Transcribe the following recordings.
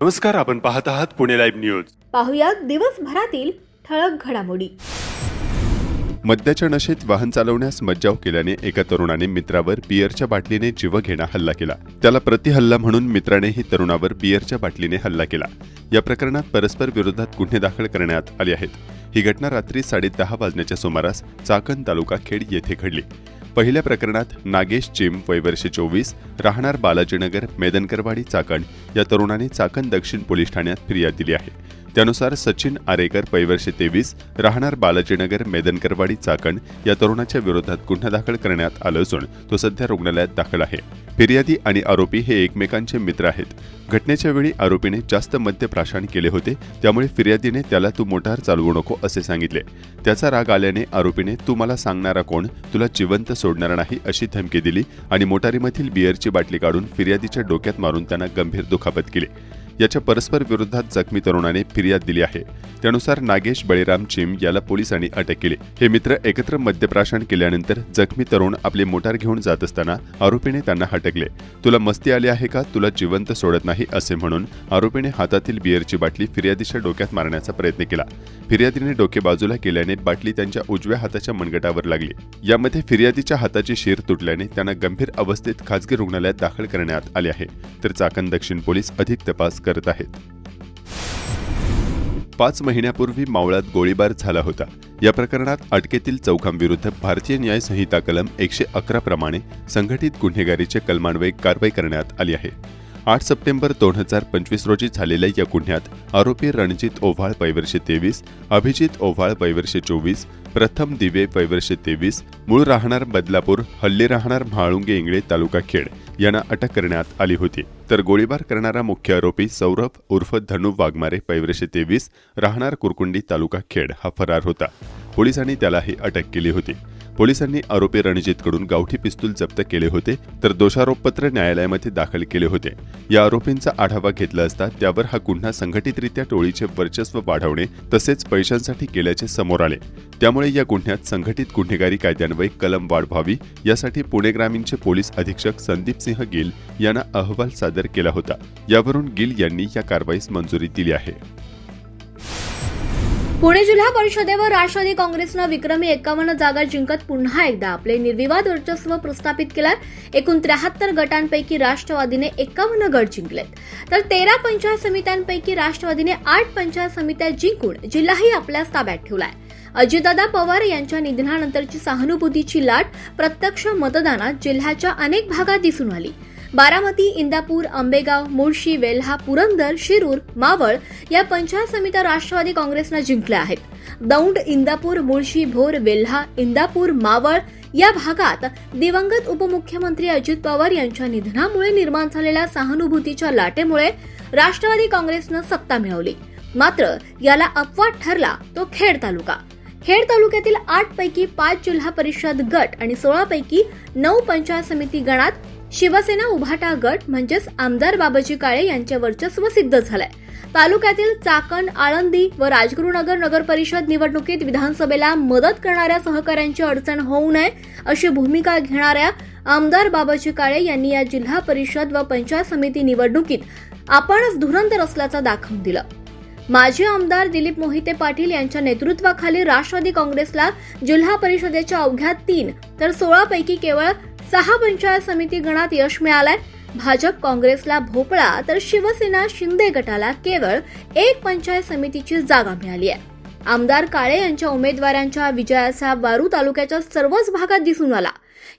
नमस्कार, आपण पाहत आहात पुणे लाईव्ह न्यूज. पाहुयात दिवसभरातील ठळक घडामोडी. मद्याच्या नशेत वाहन चालवण्यास मज्जाव केल्याने एका तरुणाने मित्रावर बिअरच्या बाटलीने जीवघेणा हल्ला केला. त्याला प्रतिहल्ला म्हणून मित्रानेही तरुणावर बिअरच्या बाटलीने हल्ला केला. या प्रकरणात परस्पर विरोधात गुन्हे दाखल करण्यात आले आहेत. ही घटना रात्री 10:30 वाजण्याच्या सुमारास चाकण तालुका खेड येथे घडली. पहिल्या प्रकरणात नागेश चिम वय वर्ष 24 राहणार बालाजीनगर मेदनकरवाडी चाकण या तरुणाने चाकण दक्षिण पोलीस ठाण्यात फिर्याद दिली आहे. त्यानुसार सचिन आरेकर वय वर्ष 23 राहणार बालाजीनगर मेदनकरवाडी चाकण या तरुणाच्या विरोधात गुन्हा दाखल करण्यात आला असून तो सध्या रुग्णालयात दाखल आहे. फिर्यादी आणि आरोपी हे एकमेकांचे मित्र आहेत. घटनेच्या वेळी आरोपीने जास्त मद्यप्राशन केले होते, त्यामुळे फिर्यादीने त्याला तू मोटार चालवू नको असे सांगितले. त्याचा राग आल्याने आरोपीने तू मला सांगणारा कोण, तुला जिवंत सोडणार नाही अशी धमकी दिली आणि मोटारीमधील बिअरची बाटली काढून फिर्यादीच्या डोक्यात मारून त्यांना गंभीर दुखापत केली. याच्या परस्पर विरोधात जखमी तरुणाने फिर्याद दिली आहे. त्यानुसार नागेश बळीराम चिम याला पोलिसांनी अटक केली. हे मित्र एकत्र मद्यप्राशन केल्यानंतर जखमी तरुण आपले मोटार घेऊन जात असताना आरोपीने त्यांना हटकले. तुला मस्ती आली आहे का, तुला जिवंत सोडत नाही असे म्हणून आरोपीने हातातील बिअरची बाटली फिर्यादीच्या डोक्यात मारण्याचा प्रयत्न केला. फिर्यादीने डोके बाजूला केल्याने बाटली त्यांच्या उजव्या हाताच्या मनगटावर लागली. यामध्ये फिर्यादीच्या हाताची शीर तुटल्याने त्यांना गंभीर अवस्थेत खासगी रुग्णालयात दाखल करण्यात आले आहे. तर चाकण दक्षिण पोलीस अधिक तपास करत आहेत. 5 महिन्यापूर्वी मावळात गोळीबार झाला होता. या प्रकरणात अटकेतील चौघांविरुद्ध भारतीय न्याय संहिता कलम 111 प्रमाणे संघटित गुन्हेगारीचे कलमान्वये कारवाई करण्यात आली आहे. 8 सप्टेंबर 2025 रोजी झालेल्या या गुन्ह्यात आरोपी रणजित ओव्हाळ वय वर्ष 23, अभिजित ओव्हाळ वय वर्ष 24, प्रथम दिवे वय वर्ष 23, मूळ राहणार बदलापूर, हल्ली राहणार म्हाळुंगे इंगळे तालुका खेड यांना अटक करण्यात आली होती. तर गोळीबार करणारा मुख्य आरोपी सौरभ उर्फ धनु वाघमारे वय वर्ष 23 राहणार कुरकुंडी तालुका खेड हा फरार होता. पोलिसांनी त्यालाही अटक केली होती. पोलिसांनी आरोपी रणजितकडून गावठी पिस्तूल जप्त केले होते, तर दोषारोपपत्र न्यायालयामध्ये दाखल केले होते. या आरोपींचा आढावा घेतला असता त्यावर हा गुन्हा संघटितरित्या टोळीचे वर्चस्व वाढवणे तसेच पैशांसाठी केल्याचे समोर आले. त्यामुळे या गुन्ह्यात संघटित गुन्हेगारी कायद्यान्वये कलम वाढ व्हावी यासाठी पुणे ग्रामीणचे पोलीस अधीक्षक संदीप सिंह गिल यांना अहवाल सादर केला होता. यावरून गिल यांनी या कारवाईस मंजुरी दिली आहे. पुणे जिल्हा परिषदेवर राष्ट्रवादी काँग्रेसनं विक्रमी 51 जागा जिंकत पुन्हा एकदा आपले निर्विवाद वर्चस्व प्रस्थापित केलं. एकूण 73 गटांपैकी राष्ट्रवादीने 51 गट जिंकलेत, तर 13 पंचायत समित्यांपैकी राष्ट्रवादीने 8 पंचायत समित्या जिंकून जिल्हाही आपल्याच ताब्यात ठेवलाय. अजितदादा पवार यांच्या निधनानंतरची सहानुभूतीची लाट प्रत्यक्ष मतदानात जिल्ह्याच्या अनेक भागात दिसून आली. बारामती, इंदापूर, आंबेगाव, मुळशी, वेल्हा, पुरंदर, शिरूर, मावळ या पंचायत समित्या राष्ट्रवादी काँग्रेसनं जिंकल्या आहेत. दौंड, इंदापूर, मुळशी, भोर, वेल्हा, इंदापूर, मावळ या भागात दिवंगत उपमुख्यमंत्री अजित पवार यांच्या निधनामुळे निर्माण झालेल्या सहानुभूतीच्या लाटेमुळे राष्ट्रवादी काँग्रेसनं सत्ता मिळवली. मात्र याला अपवाद ठरला तो खेड तालुका. खेड तालुक्यातील 8 पैकी 5 जिल्हा परिषद गट आणि 16 पैकी 9 पंचायत समिती गणात शिवसेना उभाटा गट म्हणजेच आमदार बाबाजी काळे यांचे वर्चस्व सिद्ध झालंय. तालुक्यातील चाकण, आळंदी व राजगुरुनगर नगर परिषद निवडणुकीत विधानसभेला मदत करणाऱ्या सहकाऱ्यांची अडचण होऊ नये अशी भूमिका घेणाऱ्या आमदार बाबाजी काळे यांनी या जिल्हा परिषद व पंचायत समिती निवडणुकीत आपणच धुरंधर असल्याचं दाखवून दिलं. माजी आमदार दिलीप मोहिते पाटील यांच्या नेतृत्वाखाली राष्ट्रवादी काँग्रेसला जिल्हा परिषदेच्या अवघ्या 3 तर 16 पैकी केवळ 6 पंचायत समिती गणात यश मिळालंय. भाजप काँग्रेसला भोपळा तर शिवसेना शिंदे गटाला केवळ 1 पंचायत समितीची जागा मिळाली आहे. आमदार काळे यांच्या उमेदवारांच्या विजयाचा वारू तालुक्याच्या सर्वच भागात दिसून आला.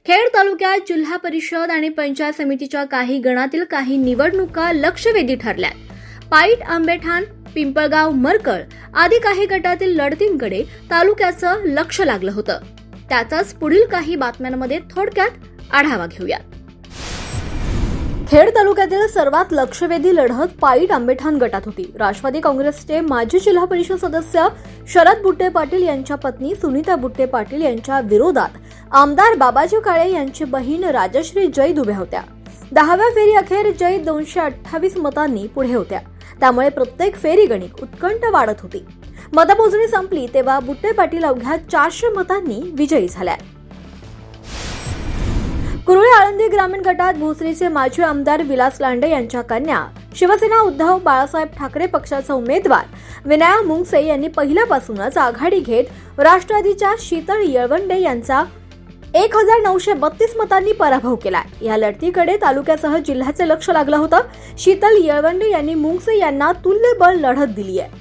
खेड तालुक्यात जिल्हा परिषद आणि पंचायत समितीच्या काही गणातील काही निवडणुका लक्षवेधी ठरल्या. पाईट, आंबेठाण, पिंपळगाव, मरकळ आदी काही गटातील लढतींकडे तालुक्याचं लक्ष लागलं होतं. त्याचाच पुढील काही बातम्यांमध्ये थोडक्यात आढावा घेऊया. खेड तालुक्यातील सर्वात लक्षवेधी लढत पाईट आंबेठाण गटात होती. राष्ट्रवादी काँग्रेसचे माजी जिल्हा परिषद सदस्य शरद बुट्टे पाटील यांच्या पत्नी सुनीता बुट्टे पाटील यांच्या विरोधात आमदार बाबाजी काळे यांची बहीण राजश्री जैद उभ्या होत्या. 10व्या फेरी अखेर जैद 228 मतांनी पुढे होत्या. त्यामुळे प्रत्येक फेरी गणित उत्कंठ वाढत होती. मतमोजणी संपली तेव्हा बुट्टे पाटील अवघ्या 400 मतांनी विजयी झाल्या. कुरुळे आळंदी ग्रामीण गटात भोसरीचे माजी आमदार विलास लांडे यांच्या कन्या शिवसेना उद्धव बाळासाहेब ठाकरे पक्षाचा उमेदवार विनया मुंगसे यांनी पहिल्यापासूनच आघाडी घेत राष्ट्रवादीच्या शीतल येळवंडे यांचा 1932 मतांनी पराभव केलाय। या लढतीकडे तालुक्यासह जिल्ह्याचे लक्ष लागलं होतं। शीतल येळवंडे यांनी मुंगसे यांना तुल्यबळ लढत दिली आहे।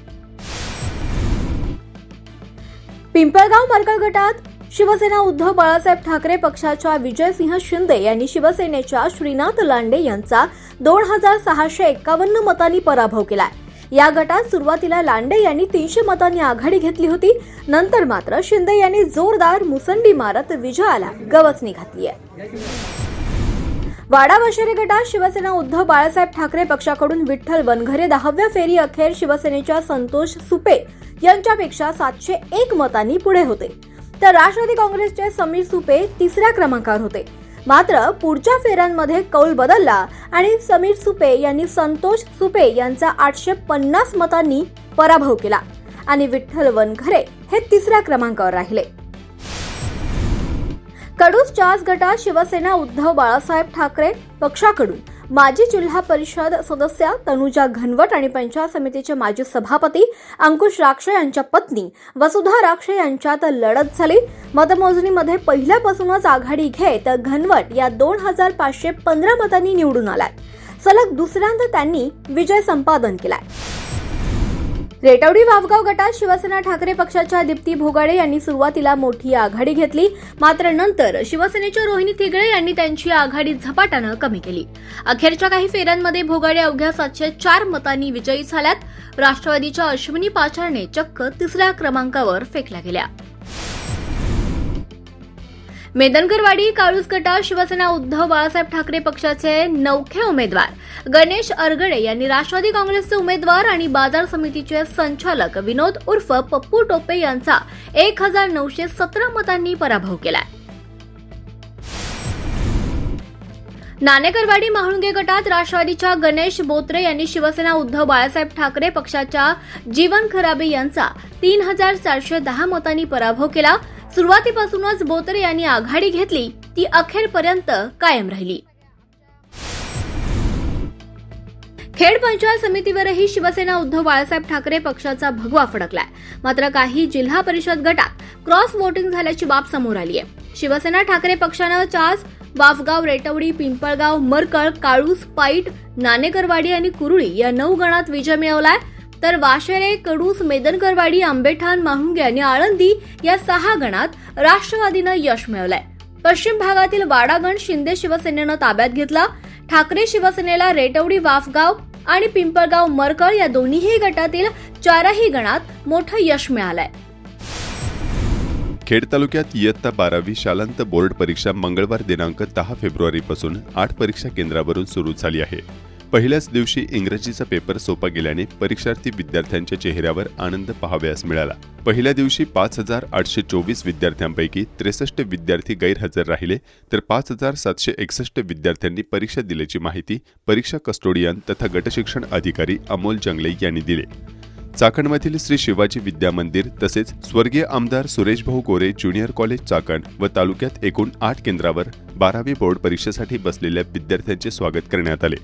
पिंपळगाव मरकळ गटात शिवसेना उद्धव बाळासाहेब ठाकरे पक्षाच्या विजयसिंह शिंदे यांनी शिवसेनेच्या श्रीनाथ लांडे यांचा 2651 मतांनी पराभव केलाय। या गटात सुरुवातीला लांडे यांनी 300 मतांनी आघाडी घेतली होती, नंतर मात्र शिंदे यांनी जोरदार मुसंडी मारत विजयाला गवसणी घातली आहे। वाडा वशेरे गटात शिवसेना उद्धव बाळासाहेब ठाकरे पक्षाकडून विठ्ठल वनघरे 10व्या फेरी अखेर शिवसेनेच्या संतोष सुपे यांच्यापेक्षा 701 मतांनी पुढे होते, तर राष्ट्रवादी काँग्रेसचे समीर सुपे तिसऱ्या क्रमांकावर होते। मात्र पुढच्या फेऱ्यांमध्ये कौल बदलला आणि समीर सुपे यांनी संतोष सुपे यांचा 850 मतांनी पराभव केला आणि विठ्ठल वनघरे हे तिसऱ्या क्रमांकावर राहिले। कडूस चास गटात शिवसेना उद्धव बाळासाहेब ठाकरे पक्षाकडून माजी जिल्हा परिषद सदस्य तनुजा घनवट आणि पंचायत समितीचे माजी सभापती अंकुश राक्षे यांच्या पत्नी वसुधा राक्षे यांच्यात लढत झाली। मतमोजणीमध्ये पहिल्यापासूनच आघाडी घेत घनवट या 2515 मतांनी निवडून आलाय। सलग दुसऱ्यांदा त्यांनी विजय संपादन केलाय। रेटवडी वाफगाव गटात शिवसेना ठाकरे पक्षाच्या दीप्ती भोगाडे यांनी सुरुवातीला मोठी आघाडी घेतली, मात्र नंतर शिवसेनेच्या रोहिणी तिगळे यांनी त्यांची आघाडी झपाट्यानं कमी केली। अखेरच्या काही फेऱ्यांमध्ये भोगाडे अवघ्या 704 मतांनी विजयी झाल्यात। राष्ट्रवादीच्या अश्विनी पाचारने चक्क तिसऱ्या क्रमांकावर फेकल्या गेल्या। मेदनकरवाडी काळूस गटात शिवसेना उद्धव बाळासाहेब ठाकरे पक्षाचे नवखे उमेदवार गणेश अरगडे यांनी राष्ट्रवादी काँग्रेसचे उमेदवार आणि बाजार समितीचे संचालक विनोद उर्फ पप्पू टोपे यांचा 1917 मतांनी पराभव केलाय। नाणेकरवाडी महाळुंगे गटात राष्ट्रवादीच्या गणेश बोत्रे यांनी शिवसेना उद्धव बाळासाहेब ठाकरे पक्षाच्या जीवन खराबे यांचा 3410 मतांनी पराभव केला। सुरुवातीपासूनच बोत्रे यांनी आघाडी घेतली, ती अखेरपर्यंत कायम राहिली। खेड पंचायत समितीवरही शिवसेना उद्धव बाळासाहेब ठाकरे पक्षाचा भगवा फडकलाय। मात्र काही जिल्हा परिषद गटात क्रॉस वोटिंग झाल्याची बाब समोर आली आहे। शिवसेना ठाकरे पक्षानं चास, वाफगाव, रेटवडी, पिंपळगाव, मरकळ, काळूस, पाईट, नाणेकरवाडी आणि कुरुळी या 9 गणात विजय मिळवलाय, तर वाशेरे, कडूस, मेदनकरवाडी, आंबेठाण, माहुंगे आणि आळंदी या 6 गणात राष्ट्रवादीनं यश मिळवलंय। पश्चिम भागातील वाडागण शिंदे शिवसेनेनं ताब्यात घेतला। ठाकरे शिवसेनेला रेटवडी, वाफगाव आणि पिंपळगाव, मरकळ या दोन्हीही गटातील 4ही गणात मोठं यश मिळालंय। खेड तालुक्यात इयत्ता 12वी शालांत बोर्ड परीक्षा मंगळवार दिनांक 10 फेब्रुवारीपासून 8 परीक्षा केंद्रावरून सुरू झाली आहे। पहिल्याच दिवशी इंग्रजीचा पेपर सोपा गेल्याने परीक्षार्थी विद्यार्थ्यांच्या चेहऱ्यावर आनंद पाहावयास मिळाला। पहिल्या दिवशी 5824 विद्यार्थ्यांपैकी 63 विद्यार्थी गैरहजर राहिले, तर 5761 विद्यार्थ्यांनी परीक्षा दिल्याची माहिती परीक्षा कस्टोडियन तथा गटशिक्षण अधिकारी अमोल जंगले यांनी दिली। चाकणमधील श्री शिवाजी विद्या मंदिर तसेच स्वर्गीय आमदार सुरेशभाऊ गोरे ज्युनियर कॉलेज चाकण व तालुक्यात एकूण 8 केंद्रावर 12वी बोर्ड परीक्षेसाठी बसलेल्या विद्यार्थ्यांचे स्वागत करण्यात आले।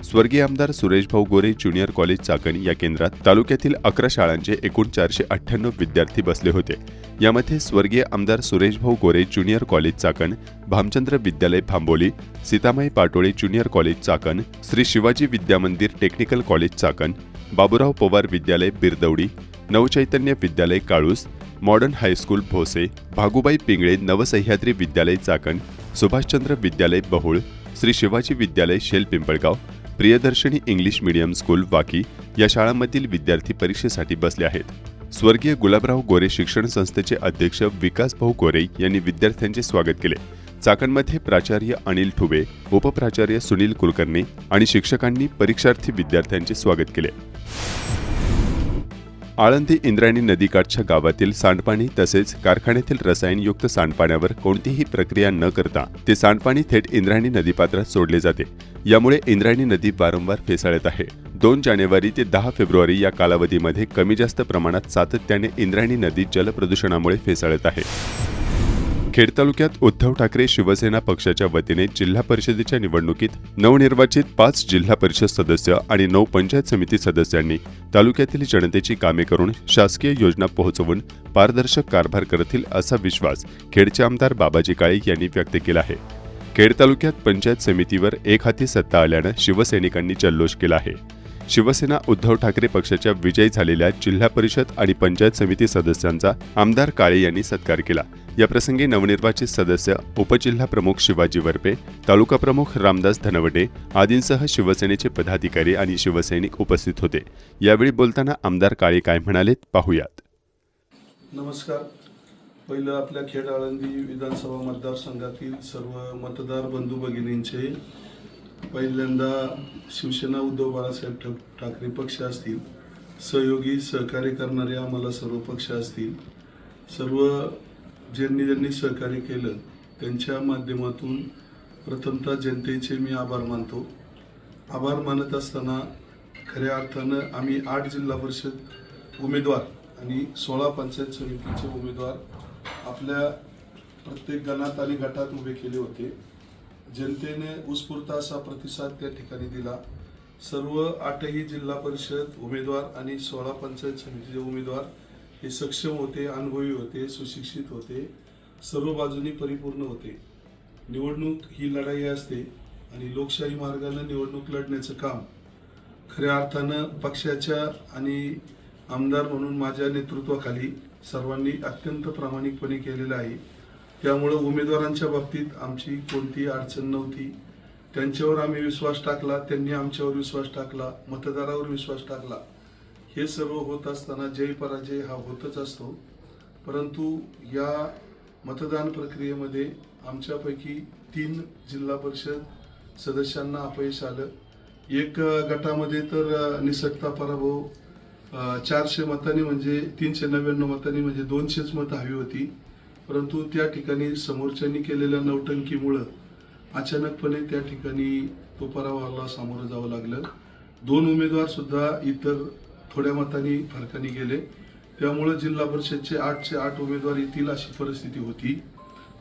स्वर्गीय आमदार सुरेशभाऊ गोरे ज्युनियर कॉलेज चाकण या केंद्रात तालुक्यातील 11 शाळांचे एकूण 498 विद्यार्थी बसले होते। यामध्ये स्वर्गीय आमदार सुरेशभाऊ गोरे ज्युनियर कॉलेज चाकण, भामचंद्र विद्यालय भांबोली, सीतामाई पाटोळे ज्युनियर कॉलेज चाकण, श्री शिवाजी विद्या मंदिर टेक्निकल कॉलेज चाकण, बाबूराव पवार विद्यालय बिरदवडी, नवचैतन्य विद्यालय काळूस, मॉडर्न हायस्कूल भोसे, भागुबाई पिंगळे नवसह्याद्री विद्यालय चाकण, सुभाषचंद्र विद्यालय बहुळ, श्री शिवाजी विद्यालय Shel Pimpalgaon, Priyadarshani English medium school Waki या शाळांमधील विद्यार्थी परीक्षेसाठी बसले आहेत। स्वर्गीय गुलाबराव गोरे शिक्षण संस्थेचे अध्यक्ष विकासभाऊ गोरे यांनी विद्यार्थ्यांचे स्वागत केले। चाकणमध्ये प्राचार्य अनिल ठुबे, उपप्राचार्य सुनील कुलकर्णी आणि शिक्षकांनी परीक्षार्थी विद्यार्थ्यांचे स्वागत केले। आळंदी इंद्रायणी नदीकाठच्या गावातील सांडपाणी तसेच कारखान्यातील रसायनयुक्त सांडपाण्यावर कोणतीही प्रक्रिया न करता ते सांडपाणी थेट इंद्रायणी नदीपात्रात सोडले जाते। यामुळे इंद्रायणी नदी वारंवार फेसाळत आहे। 2 जानेवारी ते 10 फेब्रुवारी या कालावधीमध्ये कमी जास्त प्रमाणात सातत्याने इंद्रायणी नदी जलप्रदूषणामुळे फेसाळत आहे। खेड तालुक्यात उद्धव ठाकरे शिवसेना पक्षाच्या वतीने जिल्हा परिषदेच्या निवडणुकीत नवनिर्वाचित 5 जिल्हा परिषद सदस्य आणि 9 पंचायत समिती सदस्यांनी तालुक्यातील जनतेची कामे करून शासकीय योजना पोहोचवून पारदर्शक कारभार करतील असा विश्वास खेडचे आमदार बाबाजी काळे यांनी व्यक्त केला आहे. खेड तालुक्यात पंचायत समितीवर एकहाती सत्ता आल्यानं शिवसैनिकांनी जल्लोष केला आहे. शिवसेना उद्धव ठाकरे पक्षाच्या विजयी झालेल्या जिल्हा परिषद आणि पंचायत समिती सदस्यांचा आमदार काळे यांनी सत्कार केला. या प्रसंगी नवनिर्वाचित सदस्य, उपजिल्हा प्रमुख शिवाजी वरपे, तालुका प्रमुख रामदास धनवटे आदींसह शिवसेनेचे पदाधिकारी आणि शिवसैनिक उपस्थित होते. यावेळी बोलताना आमदार काळे काय म्हणालेत पाहूयात. नमस्कार. पहिलं आपल्या खेड आळंदी विधानसभा मतदारसंघातील सर्व मतदार बंधू भगिनींचे पहिल्यांदा शिवसेना उद्धव बाळासाहेब ठाकरे पक्ष असतील, सहयोगी सहकार्य करणारे आम्हाला सर्व पक्ष असतील, सर्व ज्यांनी सहकार्य केलं त्यांच्या माध्यमातून प्रथमतः जनतेचे मी आभार मानतो. आभार मानत असताना खऱ्या अर्थानं आम्ही 8 जिल्हा परिषद उमेदवार आणि 16 पंचायत समितीचे उमेदवार आपल्या प्रत्येक गणात आणि गटात उभे केले होते. जनतेने उत्स्फूर्त असा प्रतिसाद त्या ठिकाणी दिला. सर्व 8ही जिल्हा परिषद उमेदवार आणि 16 पंचायत समितीचे उमेदवार हे सक्षम होते, अनुभवी होते, सुशिक्षित होते, सर्व बाजूनी परिपूर्ण होते. निवडणूक ही लढाई असते आणि लोकशाही मार्गाने निवडणूक लढण्याचं काम खऱ्या अर्थानं पक्षाच्या आणि आमदार म्हणून माझ्या नेतृत्वाखाली सर्वांनी अत्यंत प्रामाणिकपणे केलेलं आहे. त्यामुळं उमेदवारांच्या बाबतीत आमची कोणतीही अडचण नव्हती. त्यांच्यावर आम्ही विश्वास टाकला, त्यांनी आमच्यावर विश्वास टाकला, मतदारावर विश्वास टाकला. हे सर्व होत असताना जय पराजय हा होतच असतो. परंतु या मतदान प्रक्रियेमध्ये आमच्यापैकी 3 जिल्हा परिषद सदस्यांना अपयश आलं. एक गटामध्ये तर निसटता पराभव 400 मतांनी म्हणजे 399 मतांनी म्हणजे 200च मतं हवी होती. परंतु त्या ठिकाणी समोरच्यांनी केलेल्या नौटंकीमुळं अचानकपणे त्या ठिकाणी तो पराभवाला सामोरं जावं लागलं. 2 उमेदवार सुद्धा इतर थोड्या मतांनी फरकाने गेले. त्यामुळं जिल्हा परिषदचे 8चे 8 उमेदवार येतील अशी परिस्थिती होती.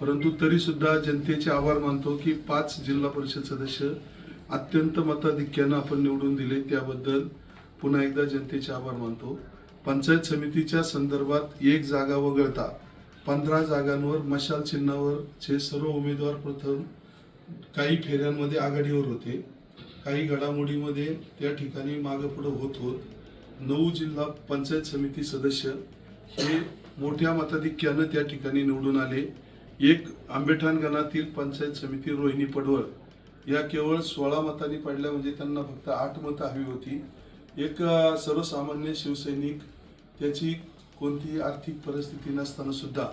परंतु तरी सुद्धा जनतेचे आभार मानतो की 5 जिल्हा परिषद सदस्य अत्यंत मताधिक्यानं आपण निवडून दिले. त्याबद्दल पुन्हा एकदा जनतेचे आभार मानतो. पंचायत समितीच्या संदर्भात 1 जागा वगळता 15 जागांवर मशाल चिन्हावरचे सर्व उमेदवार प्रथम काही फेऱ्यांमध्ये आघाडीवर होते. काही घडामोडीमध्ये त्या ठिकाणी मागं पुढं होत 9 जिल्हा पंचायत समिती सदस्य हे मोठ्या मताधिक्यानं त्या ठिकाणी निवडून आले. एक आंबेठाण गणातील पंचायत समिती रोहिणी पडवळ या केवळ 16 मतांनी पडल्या, म्हणजे त्यांना फक्त 8 मतं हवी होती. एक सर्वसामान्य शिवसैनिक, त्याची कोणतीही आर्थिक परिस्थिती नसताना सुद्धा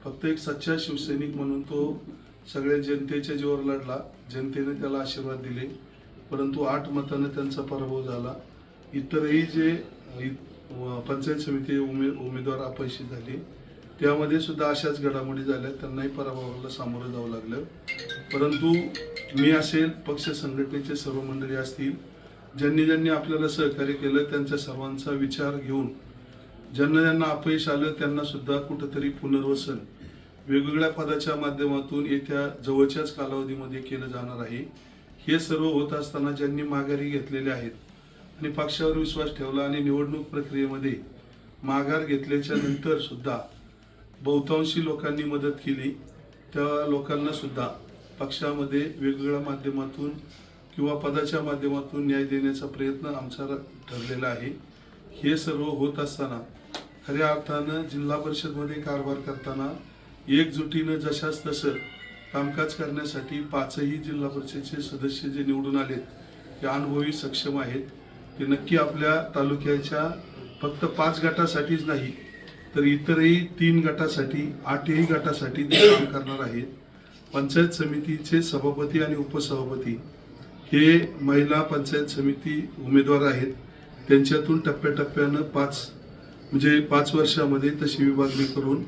फक्त एक सच्चा शिवसैनिक म्हणून तो सगळ्या जनतेच्या जीवावर लढला. जनतेने त्याला आशीर्वाद दिले. परंतु 8 मतांनी त्यांचा पराभव झाला. इतरही जे पंचायत समिती उमेदवार अपयशी झाले त्यामध्ये सुद्धा अशाच घडामोडी झाल्या. त्यांनाही पराभवाला सामोरं जावं लागलं. परंतु मी असेल, पक्ष संघटनेचे सर्व मंडळी असतील, ज्यांनी आपल्याला सहकार्य केलं त्यांच्या सर्वांचा विचार घेऊन ज्यांना अपयश आलं त्यांना सुद्धा कुठंतरी पुनर्वसन वेगवेगळ्या पदाच्या माध्यमातून येत्या जवळच्याच कालावधीमध्ये केलं जाणार आहे. हे सर्व होत असताना ज्यांनी माघारी घेतलेले आहेत आणि पक्षावर विश्वास ठेवला आणि निवडणूक प्रक्रियेमध्ये माघार घेतल्याच्या नंतर सुद्धा बहुतांशी लोकांनी मदत केली, त्या लोकांना सुद्धा पक्षामध्ये वेगवेगळ्या माध्यमातून किंवा पदाच्या माध्यमातून न्याय देण्याचा प्रयत्न आमचा ठरलेला आहे. हे सर्व होत असताना खऱ्या अर्थानं जिल्हा परिषदमध्ये कारभार करताना एकजुटीनं जशाच तसं कामकाज करण्यासाठी 5ही जिल्हा परिषदेचे सदस्य जे निवडून आलेत ते अनुभवी, सक्षम आहेत. ते नक्की आपल्या तालुक्याच्या फक्त 5 गटासाठीच नाही तर इतरही 3 गटासाठी, 8ही गटासाठी ते काम करणार आहेत. पंचायत समितीचे सभापती आणि उपसभापती हे महिला पंचायत समिती उमेदवार आहेत. त्यांच्यातून टप्प्याटप्प्यानं 5 वर्षामध्ये तशी विभागणी करून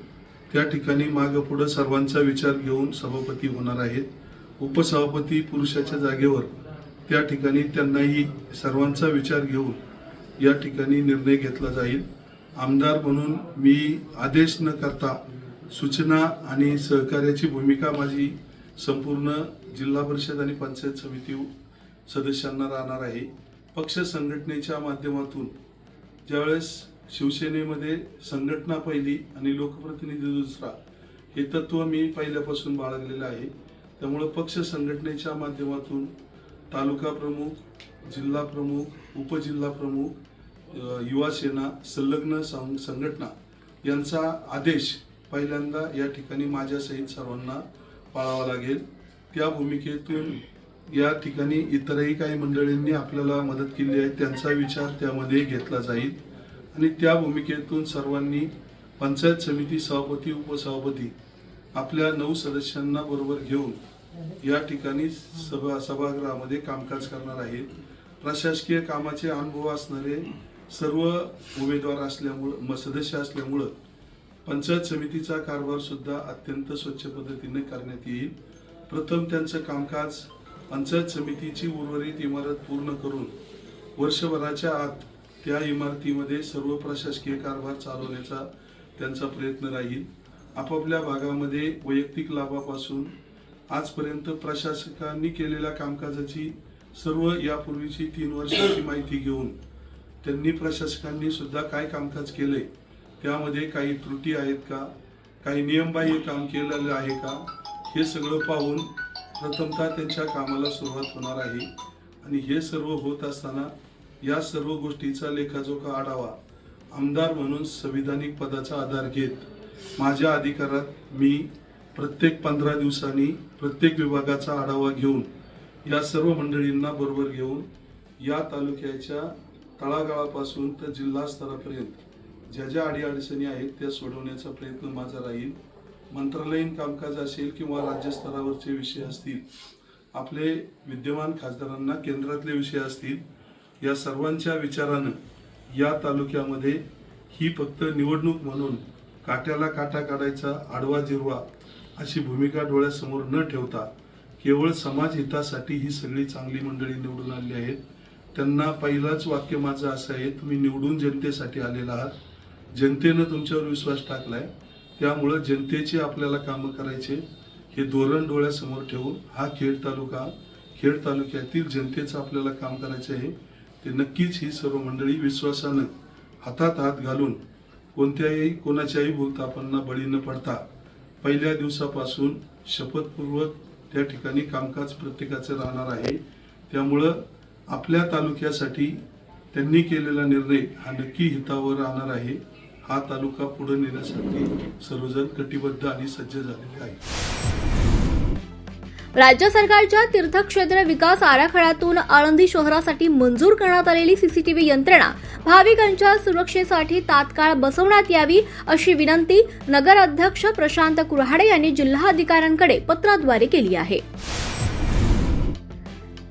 त्या ठिकाणी मागं पुढं सर्वांचा विचार घेऊन सभापती होणार आहेत. उपसभापती पुरुषाच्या जागेवर त्या ठिकाणी त्यांनाही सर्वांचा विचार घेऊन या ठिकाणी निर्णय घेतला जाईल. आमदार म्हणून मी आदेश न करता सूचना आणि सहकार्याची भूमिका माझी संपूर्ण जिल्हा परिषद आणि पंचायत समिती सदस्यांना राहणार आहे. पक्ष संघटनेच्या माध्यमातून ज्यावेळेस शिवसेनेमध्ये संघटना पहिली आणि लोकप्रतिनिधी दुसरा हे तत्व मी पहिल्यापासून बाळगलेलं आहे. त्यामुळं पक्ष संघटनेच्या माध्यमातून तालुका प्रमुख, जिल्हा प्रमुख, उपजिल्हा प्रमुख, युवा सेना, संलग्न संघटना यांचा आदेश पहिल्यांदा या ठिकाणी माझ्यासहित सर्वांना पाळावा लागेल. त्या भूमिकेतून या ठिकाणी इतरही काही मंडळींनी आपल्याला मदत केली आहे, त्यांचा विचार त्यामध्ये घेतला जाईल आणि त्या भूमिकेतून सर्वांनी पंचायत समिती सभापती, उपसभापती आपल्या 9 सदस्यांना बरोबर घेऊन या ठिकाणी सभागृहामध्ये कामकाज करणार आहेत. प्रशासकीय कामाचे अनुभव असणारे सर्व उमेदवार असल्यामुळं, सदस्य असल्यामुळं पंचायत समितीचा कारभार सुद्धा अत्यंत स्वच्छ पद्धतीने करण्यात येईल. प्रथम त्यांचं कामकाज पंचायत समितीची उर्वरित इमारत पूर्ण करून वर्षभराच्या आत त्या इमारतीमध्ये सर्व प्रशासकीय कारभार चालवण्याचा त्यांचा प्रयत्न राहील. आपापल्या भागामध्ये वैयक्तिक लाभापासून आजपर्यंत प्रशासकांनी केलेल्या कामकाजाची सर्व यापूर्वीची 3 वर्षाची माहिती घेऊन त्यांनी प्रशासकांनी सुद्धा काय कामकाज केले, त्यामध्ये काही त्रुटी आहेत का, काही नियमबाह्य काम केलेलं आहे का, हे सगळं पाहून प्रथमतः त्यांच्या कामाला सुरुवात होणार आहे. आणि हे सर्व होत असताना या सर्व गोष्टीचा लेखाजोखा आढावा आमदार म्हणून संविधानिक पदाचा आधार घेत माझ्या अधिकारात मी प्रत्येक 15 दिवसांनी प्रत्येक विभागाचा आढावा घेऊन या सर्व मंडळींना बरोबर घेऊन या तालुक्याच्या तळागाळापासून तर जिल्हा स्तरापर्यंत ज्या ज्या अडीअडचणी आहेत त्या सोडवण्याचा प्रयत्न माझा राहील. मंत्रालयीन कामकाज असेल किंवा राज्यस्तरावरचे विषय असतील, आपले विद्यमान खासदारांना केंद्रातले विषय असतील, या सर्वांच्या विचारानं या तालुक्यामध्ये ही फक्त निवडणूक म्हणून काट्याला काटा काढायचा, आडवा जिरवा अशी भूमिका डोळ्यासमोर न ठेवता केवळ समाज हितासाठी ही सगळी चांगली मंडळी निवडून आली आहेत. त्यांना पहिलाच वाक्य माझं असं आहे, तुम्ही निवडून जनतेसाठी आलेला आहात, जनतेनं तुमच्यावर विश्वास टाकलाय, त्यामुळं जनतेची आपल्याला कामं करायचे हे धोरण डोळ्यासमोर ठेवून हा खेड तालुक्यातील जनतेचं आपल्याला काम करायचं आहे. ते नक्कीच ही सर्व मंडळी विश्वासानं हातात हात घालून कोणाच्याही भूलथापांना बळी न पडता पहिल्या दिवसापासून शपथपूर्वक त्या ठिकाणी कामकाज प्रत्येकाचं राहणार आहे. त्यामुळं आपल्या तालुक्यासाठी त्यांनी केलेला निर्णय हा नक्की हितावर राहणार आहे. हा तालुका पुढे नेण्यासाठी सर्वजण कटिबद्ध आणि सज्ज झालेले आहेत. राज्य सरकारच्या तीर्थक्षेत्र विकास आराखड्यातून आळंदी शहरासाठी मंजूर करण्यात आलेली सीसीटीव्ही यंत्रणा भाविकांच्या सुरक्षेसाठी तात्काळ बसवण्यात यावी अशी विनंती नगराध्यक्ष प्रशांत कुऱ्हाडे यांनी जिल्हाधिकाऱ्यांकडे पत्राद्वारे केली आहे.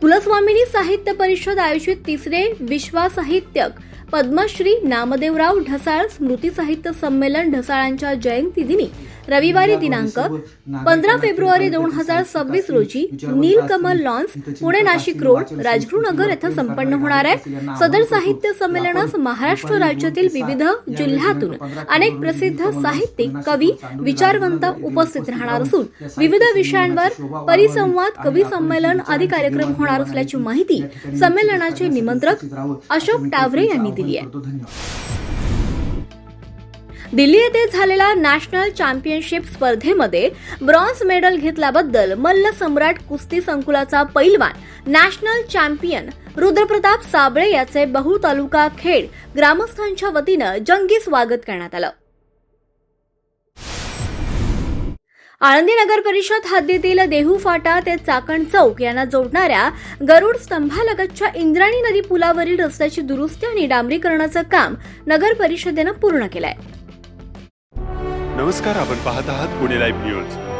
कुलस्वामिनी साहित्य परिषद आयोजित 3रे विश्वसाहित्यिक पद्मश्री नामदेवराव ढसाळ स्मृती साहित्य संमेलन ढसाळांच्या जयंती दिनी रविवारी दिनांक 15 फेब्रुवारी 2026 रोजी नीलकमल लॉन्स, पुणे नाशिक रोड, राजगुरुनगर येथे संपन्न होणार आहे. सदर साहित्य संमेलनास महाराष्ट्र राज्यातील विविध जिल्ह्यातून अनेक प्रसिद्ध साहित्यिक, कवी, विचारवंत उपस्थित राहणार असून विविध विषयांवर परिसंवाद, कवी संमेलन आदी कार्यक्रम होणार असल्याची माहिती संमेलनाचे निमंत्रक अशोक टावरे यांनी दिली आहे. दिल्ली येथे झालेल्या नॅशनल चॅम्पियनशिप स्पर्धेमध्ये ब्रॉन्झ मेडल घेतल्याबद्दल मल्ल सम्राट कुस्ती संकुलाचा पैलवान, नॅशनल चॅम्पियन रुद्रप्रताप साबळे याचे बहु तालुका खेड ग्रामस्थांच्या वतीनं जंगी स्वागत करण्यात आलं. आळंदी नगर परिषद हद्दीतील देहू फाटा ते चाकण चौक यांना जोडणाऱ्या गरुड स्तंभालगतच्या इंद्रायणी नदी पुलावरील रस्त्याची दुरुस्ती आणि डांबरीकरणाचं काम नगर परिषदेनं पूर्ण केलंय. नमस्कार, आपण पाहत आहात पुणे लाईव्ह न्यूज.